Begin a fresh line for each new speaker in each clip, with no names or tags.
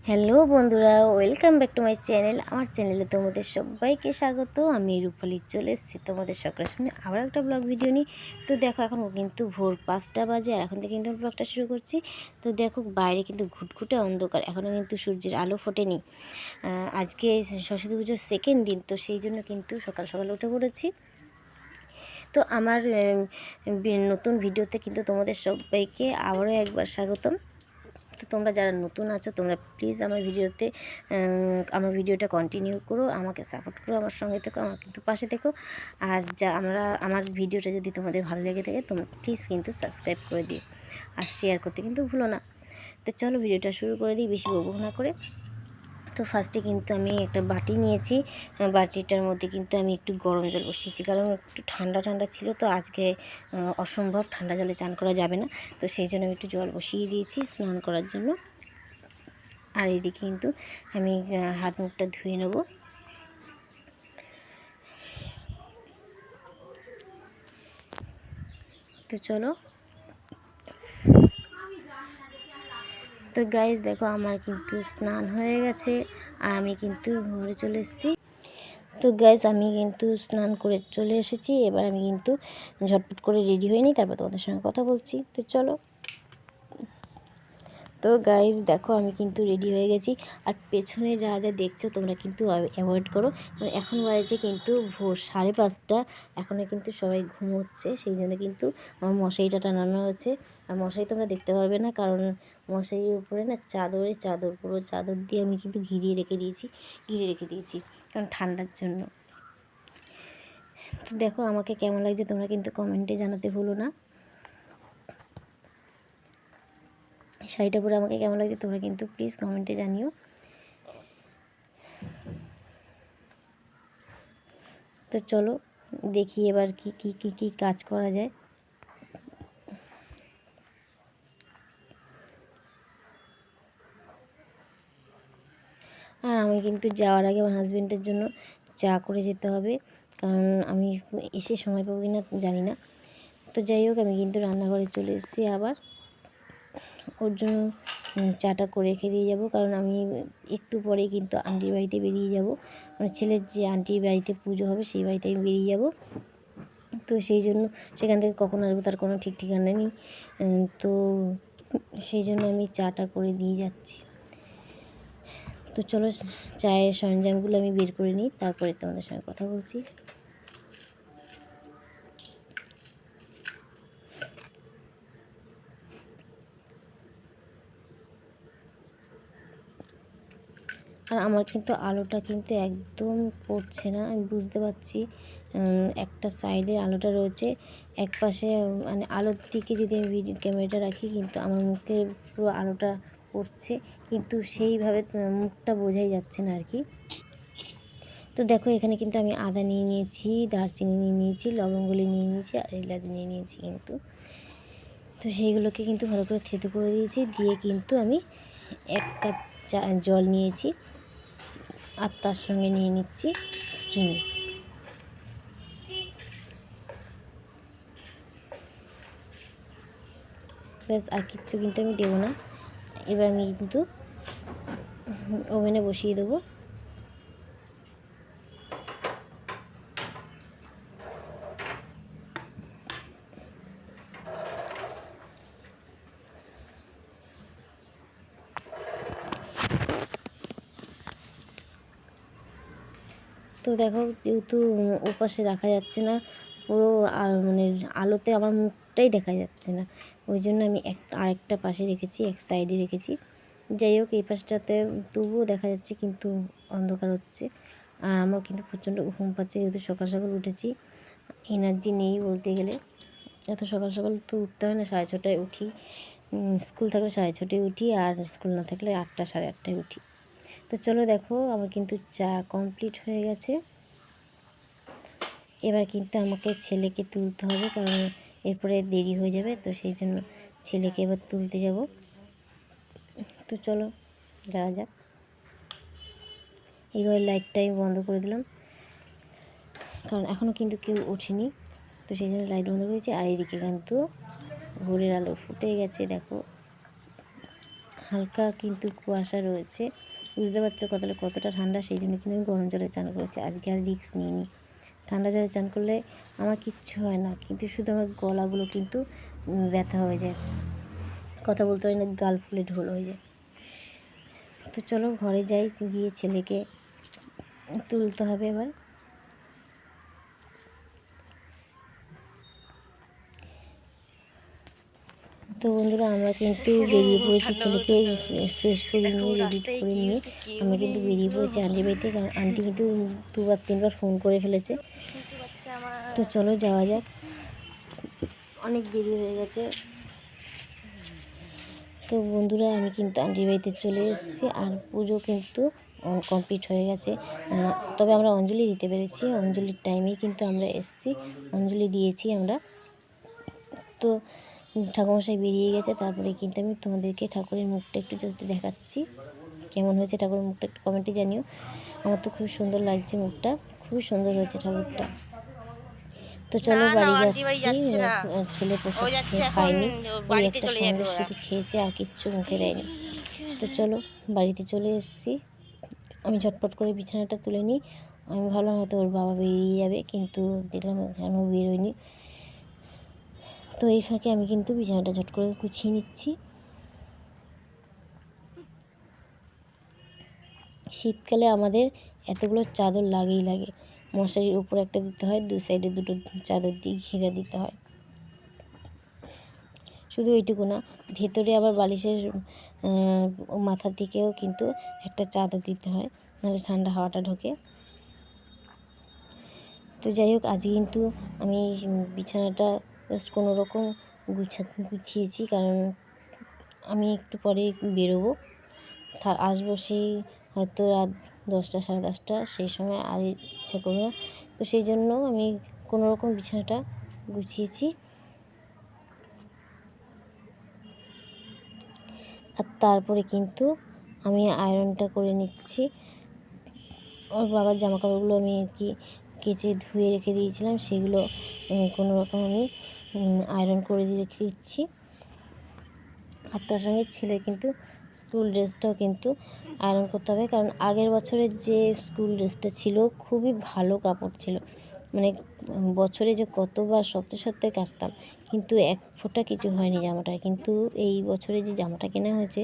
Hello বন্ধুরা, welcome back to my channel. আমার চ্যানেলে তোমাদের সবাইকে স্বাগত। আমি রূপালী চলে এসেছি তোমাদের সকলের সামনে আবার একটা ব্লগ ভিডিও নিয়ে। তো দেখো এখন কিন্তু ভোর 5টা বাজে, আর এখন থেকে কিন্তু ব্লগটা শুরু করছি। তো দেখো বাইরে কিন্তু ঘুটঘুটে অন্ধকার, এখনও কিন্তু সূর্যের আলো ফোটেনি। আজকে সরস্বতী পুজোর সেকেন্ড দিন, তো সেই জন্য কিন্তু সকাল সকাল উঠে পড়েছি। তো আমার নতুন ভিডিওতে কিন্তু তোমাদের সবাইকে আবারও একবার স্বাগতম। তো তোমরা যারা নতুন আছো তোমরা প্লিজ আমার ভিডিওটা কন্টিনিউ করো, আমাকে সাপোর্ট করো, আমার সঙ্গে থেকো, আমার কিন্তু পাশে থেকো। আর আমার ভিডিওটা যদি তোমাদের ভালো লেগে থাকে তোমরা প্লিজ কিন্তু সাবস্ক্রাইব করে দিও, আর শেয়ার করতে কিন্তু ভুলো না। তো চলো ভিডিওটা শুরু করে দিই বেশি বকবক না করে। তো ফার্স্টে কিন্তু আমি একটা বাটি নিয়েছি, বাটিটার মধ্যে কিন্তু আমি একটু গরম জল বসিয়েছি, কারণ একটু ঠান্ডা ঠান্ডা ছিল। তো আজকে অসম্ভব ঠান্ডা জলে চান করা যাবে না, তো সেই জন্য আমি একটু জল বসিয়ে দিয়েছি স্নান করার জন্য। আর এদিকে কিন্তু আমি হাত মুখটা ধুয়ে নেব। তো চলো, তো গাইস দেখো আমার কিন্তু স্নান হয়ে গেছে, আর আমি কিন্তু ঘরে চলে এসেছি। তো গাইস আমি কিন্তু স্নান করে চলে এসেছি, এবার আমি কিন্তু ঝটপট করে রেডি হয়ে নিই, তারপর তোমাদের সঙ্গে কথা বলছি। তো চলো, তো গাইস দেখো আমি কিন্তু রেডি হয়ে গেছি। আর পেছনে যা যা দেখছো তোমরা কিন্তু অ্যাভয়েড করো, কারণ এখন বাজে কিন্তু ভোর 5:30। এখনও কিন্তু সবাই ঘুমোচ্ছে, সেই জন্য কিন্তু আমার মশারিটা টানানো হচ্ছে। আর মশারি তোমরা দেখতে পারবে না, কারণ মশারির উপরে না পুরো চাদর দিয়ে আমি কিন্তু ঘিরে রেখে দিয়েছি কারণ ঠান্ডার জন্য। তো দেখো আমাকে কেমন লাগছে তোমরা কিন্তু কমেন্টে জানাতে ভুলো না। শাড়িটা পরে আমাকে কেমন লাগছে তোমরা কিন্তু প্লিজ কমেন্টে জানিও। তো চলো দেখি এবার কি কাজ করা যায়। আর আমি কিন্তু যাওয়ার আগে আমার হাজব্যান্ডের জন্য চা করে যেতে হবে, কারণ আমি এসে সময় পাবো কি না জানি না। তো যাই হোক আমি কিন্তু রান্নাঘরে চলে এসেছি আবার, ওর জন্য চাটা করে রেখে দিয়ে যাব, কারণ আমি একটু পরেই কিন্তু আন্টির বাড়িতে বেরিয়ে যাব। মানে ছেলের যে আন্টির বাড়িতে পুজো হবে সেই বাড়িতে আমি বেরিয়ে যাব। তো সেই জন্য সেখান থেকে কখন আসবো তার কোনো ঠিক ঠিকানা নেই। তো সেই জন্য আমি চাটা করে দিয়ে যাচ্ছি। তো চলো চায়ের সরঞ্জামগুলো আমি বের করে নিই, তারপরে তোমাদের সঙ্গে কথা বলছি। আর আমার কিন্তু আলোটা কিন্তু একদম পড়ছে না, আমি বুঝতে পারছি। একটা সাইডে আলোটা রয়েছে, এক পাশে মানে আলোর দিকে যদি আমি ক্যামেরাটা রাখি কিন্তু আমার মুখে পুরো আলোটা পড়ছে, কিন্তু সেইভাবে মুখটা বোঝাই যাচ্ছে না আর কি। তো দেখো এখানে কিন্তু আমি আদা নিয়ে নিয়েছি, দারচিনি নিয়ে নিয়েছি, লবঙ্গলি নিয়ে নিয়েছি, আর এলাচ নিয়ে নিয়েছি কিন্তু। তো সেইগুলোকে কিন্তু ভালো করে থেতো করে দিয়েছি, দিয়ে কিন্তু আমি 1 কাপ জল নিয়েছি, আর তার সঙ্গে নিয়ে নিচ্ছি চিনি। ব্যাস, আর কিচ্ছু কিন্তু আমি দেবো না। এবার আমি কিন্তু ওভেনে বসিয়ে দেবো। তো দেখো যেহেতু ওপাশে রাখা যাচ্ছে না, পুরো মানে আলোতে আমার মুখটাই দেখা যাচ্ছে না, ওই জন্য আমি আরেকটা পাশে রেখেছি, এক সাইডে রেখেছি। যাই হোক এই পাশটাতে তবুও দেখা যাচ্ছে কিন্তু অন্ধকার হচ্ছে। আর আমার কিন্তু প্রচণ্ড ঘুম পাচ্ছে, যেহেতু সকাল সকাল উঠেছি, এনার্জি নেই বলতে গেলে। এত সকাল সকাল তো উঠতে হয় না, 6:30টায় উঠি। স্কুল থাকলে 6:30টায় উঠি, আর স্কুল না থাকলে 8টা 8:30টায় উঠি। তো চলো দেখো আমার কিন্তু চা কমপ্লিট হয়ে গেছে। এবার কিন্তু আমাকে ছেলেকে তুলতে হবে, কারণ এরপরে দেরি হয়ে যাবে, তো সেই জন্য ছেলেকে এবার তুলতে যাব। তো চলো যাওয়া যাক। এই ঘরের লাইটটা আমি বন্ধ করে দিলাম, কারণ এখনও কিন্তু কেউ ওঠেনি, তো সেই জন্য লাইট বন্ধ করেছি। আর এইদিকে কিন্তু ভোরের আলো ফুটে গেছে দেখো। হালকা কিন্তু কুয়াশা রয়েছে, বুঝতে পারছো কতটা ঠান্ডা। সেই জন্য কিন্তু আমি গরম জলে চান করেছি, আজকে আর রিস্ক নিইনি। ঠান্ডা জলে চান করলে আমার কিচ্ছু হয় না, কিন্তু শুধু আমার গলাগুলো কিন্তু ব্যথা হয়ে যায়, কথা বলতে পারি না, গাল ফুলে ঢোল হয়ে যায়। তো চলো ঘরে যাই, গিয়ে ছেলেকে তুলতে হবে এবার। তো বন্ধুরা আমরা কিন্তু বেরিয়ে পড়েছি, ছেলেকে ফ্রেশ করে নিয়ে রেডি করে নিয়ে আমরা কিন্তু বেরিয়ে পড়েছি আন্টির বাড়িতে। কারণ আন্টি কিন্তু 2-3বার ফোন করে ফেলেছে। তো চলো যাওয়া যাক, অনেক দেরি হয়ে গেছে। তো বন্ধুরা আমি কিন্তু আন্টির বাড়িতে চলে এসেছি, আর পুজো কিন্তু কমপ্লিট হয়ে গেছে। তবে আমরা অঞ্জলি দিতে পেরেছি, অঞ্জলির টাইমেই কিন্তু আমরা এসেছি, অঞ্জলি দিয়েছি আমরা। তো ঠাকুরমশাই বেরিয়ে গেছে, তারপরে কিন্তু আমি তোমাদেরকে ঠাকুরের মুখটা একটু জাস্ট দেখাচ্ছি, কেমন হয়েছে ঠাকুরের মুখটা একটু কমেন্টে জানিও। আমার তো খুব সুন্দর লাগছে, মুখটা খুবই সুন্দর হয়েছে ঠাকুরটা। তো চলো বাড়ি যাচ্ছি, ছেলে প্রসাদ খায়নি, ওই একটা সঙ্গে শুধু খেয়েছে আর কিচ্ছু মুখে দেয়নি। তো চলো বাড়িতে চলে এসেছি, আমি ঝটপট করে বিছানাটা তুলে নিই। আমি ভাবলাম হয়তো ওর বাবা বেরিয়ে যাবে, কিন্তু দেখলাম এখনও বেরোয়নি। তো এই ফাঁকে আমি কিন্তু বিছানাটা ঝট করে গুছিয়ে নিচ্ছি। শীতকালে আমাদের এতগুলো চাদর লাগেই লাগে, মশারির উপর একটা দিতে হয়, 2 সাইডে 2টো চাদর দিয়ে ঘিরে দিতে হয়। শুধু এইটুকু না, ভেতরে আবার বালিশের মাথার দিকেও কিন্তু একটা চাদর দিতে হয়, নাহলে ঠান্ডা হাওয়াটা ঢোকে। তো যাই হোক, আজ কিন্তু আমি বিছানাটা জাস্ট কোনো রকম গুছিয়েছি, কারণ আমি একটু পরে বেরোবো, আসবো সেই হয়তো রাত 10টা 10:30, সেই সময় আর ইচ্ছা করবে না। তো সেই জন্য আমি কোনো রকম বিছানাটা গুছিয়েছি। আর তারপরে কিন্তু আমি আয়রনটা করে নিচ্ছি। ওর বাবার জামাকাপড়গুলো আমি কি কেচে ধুয়ে রেখে দিয়েছিলাম, সেগুলো কোনো রকম আমি আয়রন করে দিয়ে রেখে দিচ্ছি। আর তার সঙ্গে ছেলের কিন্তু স্কুল ড্রেসটাও কিন্তু আয়রন করতে হবে, কারণ আগের বছরের যে স্কুল ড্রেসটা ছিল খুবই ভালো কাপড় ছিল, মানে বছরে যে কতবার সপ্তাহে সপ্তাহে কাচতাম, কিন্তু এক ফোঁটা কিছু হয়নি জামাটায়। কিন্তু এই বছরে যে জামাটা কেনা হয়েছে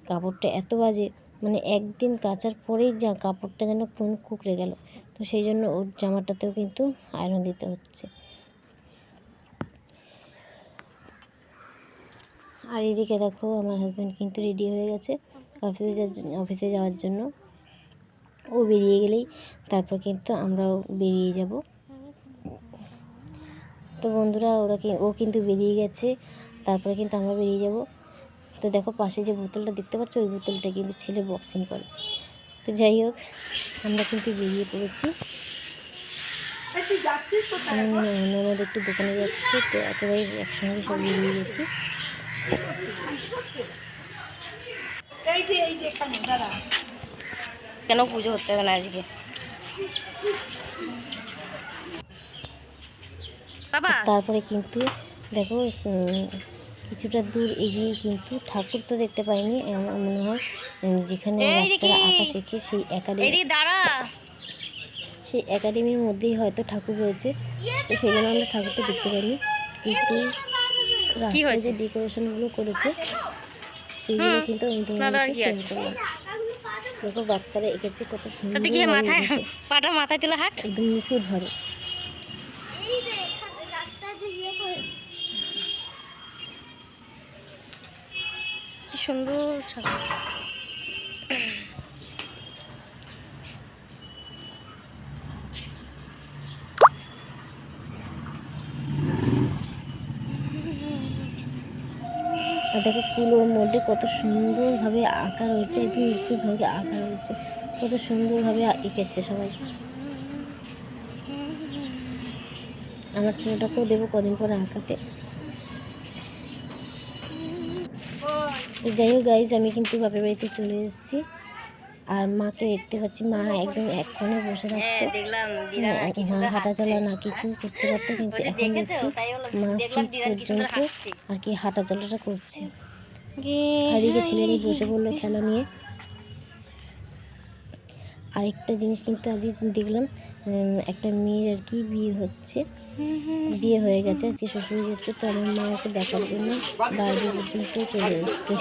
কাপড়টা এত বাজে, মানে একদিন কাচার পরেই যা কাপড়টা যেন কোন কুকড়ে গেল। তো সেই জন্য ওর জামাটাতেও কিন্তু আয়রন দিতে হচ্ছে। আর এদিকে দেখো আমার হাজব্যান্ড কিন্তু রেডি হয়ে গেছে অফিসে যাওয়ার জন্য। ও বেরিয়ে গেলেই তারপর কিন্তু আমরাও বেরিয়ে যাব। তো বন্ধুরা ও কিন্তু বেরিয়ে গেছে, তারপরে কিন্তু আমরা বেরিয়ে যাব। তো দেখো পাশে যে বোতলটা দেখতে পাচ্ছ, ওই বোতলটা কিন্তু ছেলে বক্সিং করে। তো যাই হোক, আমরা কিন্তু বেরিয়ে পড়েছি। ননদ একটু দোকানে যাচ্ছে, তো একেবারে একসঙ্গে সব বেরিয়ে গেছি। কেন পুজো হচ্ছে না আজকে? তারপরে কিন্তু দেখো কিছুটা দূর এগিয়ে কিন্তু ঠাকুর তো দেখতে পাইনি, আমার মনে হয় যেখানে বাচ্চারা আঁকা শেখে সেই একাডেমির মধ্যেই হয়তো ঠাকুর রয়েছে। তো সেই জন্য আমরা ঠাকুরটা দেখতে পাইনি, কিন্তু রাস্তায় যে ডেকোরেশনগুলো করেছে সেইগুলো কিন্তু আমি তোমাদেরকে শেয়ার করলাম। দেখো বাচ্চারা এঁকেছে কত সুন্দর, মাথায় তোলা হাট একদম নিখুঁতভাবে। কি সুন্দর ঠাকুর। আর দেখো ফুলের মধ্যে কত সুন্দরভাবে আঁকা রয়েছে, একদম নিখুঁতভাবে আঁকা রয়েছে, কত সুন্দরভাবে এঁকেছে সবাই। আমার ছেলেটাকেও দেবো কদিন পরে আঁকাতে। যাই হোক গাইজ, আমি কিন্তু বাপের বাড়িতে চলে এসেছি, আর মাকে দেখতে পাচ্ছি, মা একদম এক কোণে বসে থাকতো, না হাঁটা চলা না কিছু করতে পারতো, কিন্তু এখন দেখছি মা ফ্রিজ পর্যন্ত আর কি হাঁটা চলাটা করছে। আর এদিকে ছেলেরই বসে পড়লো খেলা নিয়ে। আরেকটা জিনিস কিন্তু আজকে দেখলাম, একটা মেয়ের আর কি বিয়ে হয়ে গেছে, আজকে শ্বশুর যাচ্ছে। তো আমার মা ওকে দেখার জন্য বাইরে পর্যন্ত চলে এসছে।